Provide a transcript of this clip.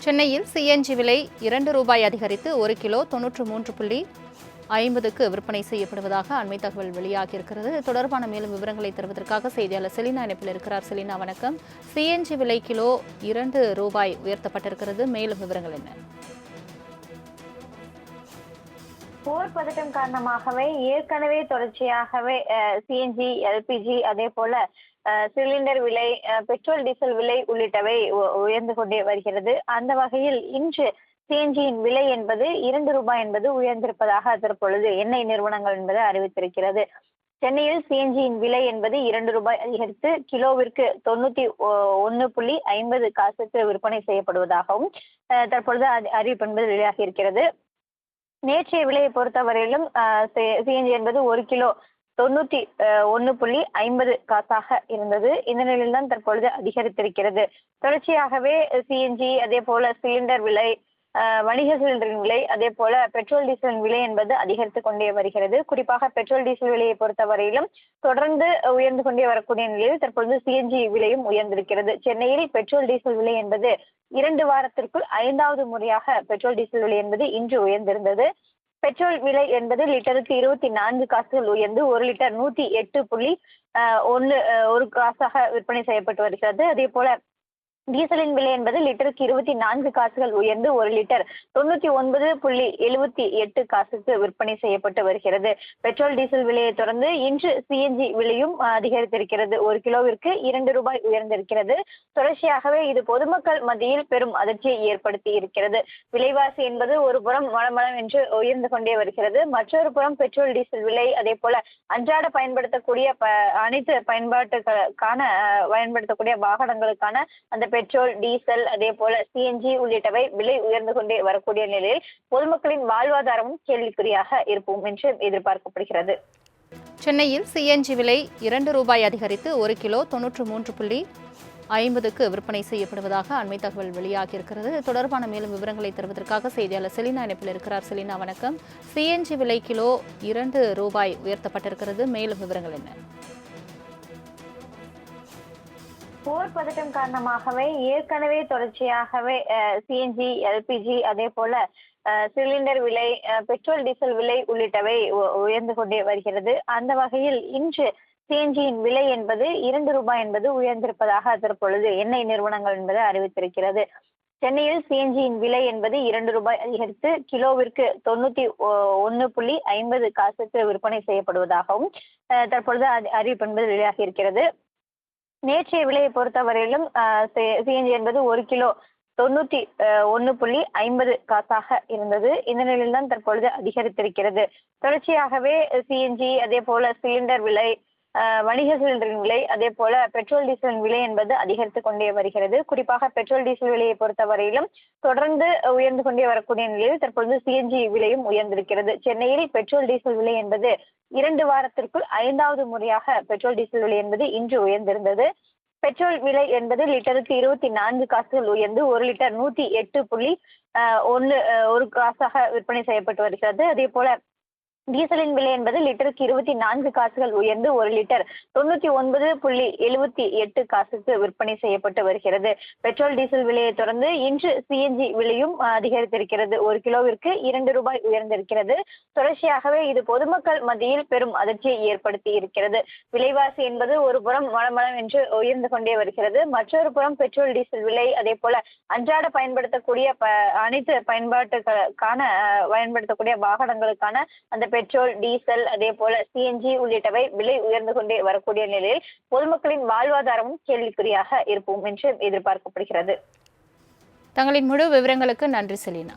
சென்னையில் சிஎன்ஜி விலை ரூபாய் அதிகரித்து 1 கிலோ 93.50க்கு விற்பனை செய்யப்படுவதாக அண்மை தகவல் வெளியாகியிருக்கிறது. இது தொடர்பான மேலும் விவரங்களை தருவதற்காக செய்தியாளர் செலினா இணைப்பில் இருக்கிறார். செலினா, வணக்கம். சிஎன்ஜி விலை கிலோ ரூபாய் உயர்த்தப்பட்டிருக்கிறது. மேலும் விவரங்கள் என்ன? போர் பதட்டம் காரணமாகவே ஏற்கனவே தொடர்ச்சியாகவே சிஎன்ஜி, எல்பிஜி, அதே போல சிலிண்டர் விலை, பெட்ரோல், டீசல் விலை உள்ளிட்டவை உயர்ந்து கொண்டே வருகிறது. அந்த வகையில் இன்று சிஎன்ஜியின் விலை என்பது ரூபாய் என்பது உயர்ந்திருப்பதாக தற்பொழுது எண்ணெய் நிறுவனங்கள் என்பது அறிவித்திருக்கிறது. சென்னையில் சிஎன்ஜியின் விலை என்பது ரூபாய் அதிகரித்து கிலோவிற்கு 91.50 காசுக்கு விற்பனை செய்யப்படுவதாகவும் தற்பொழுது அறிவிப்பு என்பது வெளியாகி இருக்கிறது. நேற்றைய விலையை பொறுத்தவரையிலும் சிஎன்ஜி என்பது 1 கிலோ 91.50 காசாக இருந்தது. இந்த நிலையில்தான் தற்பொழுது அதிகரித்திருக்கிறது. தொடர்ச்சியாகவே சிஎன்ஜி, அதே போல சிலிண்டர் விலை, வணிக சிலிண்டரின் விலை, அதே போல பெட்ரோல், டீசலின் விலை என்பது அதிகரித்து கொண்டே வருகிறது. குறிப்பாக பெட்ரோல், டீசல் விலையை பொறுத்தவரையிலும் தொடர்ந்து உயர்ந்து கொண்டே வரக்கூடிய நிலையில் தற்பொழுது சிஎன்ஜி விலையும் உயர்ந்திருக்கிறது. சென்னையில் பெட்ரோல், டீசல் விலை என்பது 2 வாரத்திற்குள் 5வது முறையாக பெட்ரோல், டீசல் விலை என்பது இன்று உயர்ந்திருந்தது. பெட்ரோல் விலை என்பது லிட்டருக்கு 24 காசுகள் உயர்ந்து 1 லிட்டர் 108.1 காசாக விற்பனை செய்யப்பட்டு வருகிறது. அதே போல டீசலின் விலை என்பது லிட்டருக்கு 24 காசுகள் உயர்ந்து 1 லிட்டர் 99.78 காசுக்கு விற்பனை செய்யப்பட்டு வருகிறது. பெட்ரோல், டீசல் விலையை தொடர்ந்து இன்று சிஎன்ஜி விலையும் அதிகரித்திருக்கிறது. 1 கிலோவிற்கு ரூபாய் உயர்ந்திருக்கிறது. தொடர்ச்சியாகவே இது பொதுமக்கள் மத்தியில் பெரும் அதிர்ச்சியை ஏற்படுத்தி இருக்கிறது. விலைவாசி என்பது ஒரு புறம் மளமளம் என்று உயர்ந்து கொண்டே வருகிறது. மற்றொரு புறம் பெட்ரோல், டீசல் விலை, அதே போல அன்றாட பயன்படுத்தக்கூடிய அனைத்து பயன்படுத்தக்கூடிய வாகனங்களுக்கான அந்த பெட்ரோல், டீசல், அதே போல சிஎன்ஜி உள்ளிட்டவை விலை உயர்ந்து கொண்டே வரக்கூடிய நிலையில் பொதுமக்களின் வாழ்வாதாரமும் கேள்விக்குறியாக இருக்கும் என்று எதிர்பார்க்கப்படுகிறது. சென்னையில் சிஎன்ஜி விலை ரூபாய் அதிகரித்து 1 கிலோ 93.50க்கு விற்பனை செய்யப்படுவதாக அண்மை தகவல் வெளியாகியிருக்கிறது. இது தொடர்பான மேலும் விவரங்களை தருவதற்காக செய்தியாளர் செலினா இணைப்பில் இருக்கிறார். செலினா, வணக்கம். சிஎன்ஜி விலை கிலோ ரூபாய் உயர்த்தப்பட்டிருக்கிறது. மேலும் விவரங்கள் என்ன? போர் பதட்டம் காரணமாகவே ஏற்கனவே தொடர்ச்சியாகவே சிஎன்ஜி, எல்பிஜி, அதே போல சிலிண்டர் விலை, பெட்ரோல், டீசல் விலை உள்ளிட்டவை உயர்ந்து கொண்டே வருகிறது. அந்த வகையில் இன்று சிஎன்ஜியின் விலை என்பது ரூபாய் என்பது உயர்ந்திருப்பதாக தற்பொழுது எண்ணெய் நிறுவனங்கள் என்பது அறிவித்திருக்கிறது. சென்னையில் சிஎன்ஜியின் விலை என்பது ரூபாய் அதிகரித்து கிலோவிற்கு 91.50 காசுக்கு விற்பனை செய்யப்படுவதாகவும் தற்பொழுது அறிவிப்பு என்பது வெளியாகி இருக்கிறது. நேற்றைய விலையை பொறுத்தவரையிலும் சிஎன்ஜி என்பது 1 கிலோ 91.50 காசாக இருந்தது. இந்த நிலையில்தான் தற்பொழுது அதிகரித்திருக்கிறது. தொடர்ச்சியாகவே சிஎன்ஜி, அதே போல சிலிண்டர் விலை, வணிக சிலிண்டரின் விலை, அதே போல பெட்ரோல், டீசலின் விலை என்பது அதிகரித்து கொண்டே வருகிறது. குறிப்பாக பெட்ரோல், டீசல் விலையை பொறுத்தவரையிலும் தொடர்ந்து உயர்ந்து கொண்டே வரக்கூடிய நிலையில் தற்பொழுது சிஎன்ஜி விலையும் உயர்ந்திருக்கிறது. சென்னையில் பெட்ரோல், டீசல் விலை என்பது 2 வாரத்திற்குள் 5வது முறையாக பெட்ரோல், டீசல் விலை என்பது இன்று உயர்ந்திருந்தது. பெட்ரோல் விலை என்பது லிட்டருக்கு 24 காசுகள் உயர்ந்து 1 லிட்டர் 108.1 காசாக விற்பனை செய்யப்பட்டு வருகிறது. அதே போல டீசலின் விலை என்பது லிட்டருக்கு 24 காசுகள் உயர்ந்து 1 லிட்டர் 99.78 காசுக்கு விற்பனை செய்யப்பட்டு வருகிறது. பெட்ரோல், டீசல் விலையை தொடர்ந்து இன்று சிஎன்ஜி விலையும் அதிகரித்திருக்கிறது. 1 கிலோவிற்கு ரூபாய் உயர்ந்திருக்கிறது. தொடர்ச்சியாகவே இது பொதுமக்கள் மத்தியில் பெரும் அதிர்ச்சியை ஏற்படுத்தி இருக்கிறது. விலைவாசி என்பது ஒரு புறம் மளமளம் என்று உயர்ந்து கொண்டே வருகிறது. மற்றொரு புறம் பெட்ரோல், டீசல் விலை, அதே போல அன்றாட பயன்படுத்தக்கூடிய அனைத்து பயன்படுத்தக்கூடிய வாகனங்களுக்கான அந்த பெட்ரோல், டீசல், அதே போல சிஎன்ஜி உள்ளிட்டவை விலை உயர்ந்து கொண்டே வரக்கூடிய நிலையில் பொதுமக்களின் வாழ்வாதாரமும் கேள்விக்குறியாக இருக்கும் என்று எதிர்பார்க்கப்படுகிறது. தங்களின் முழு விவரங்களுக்கு நன்றி செலினா.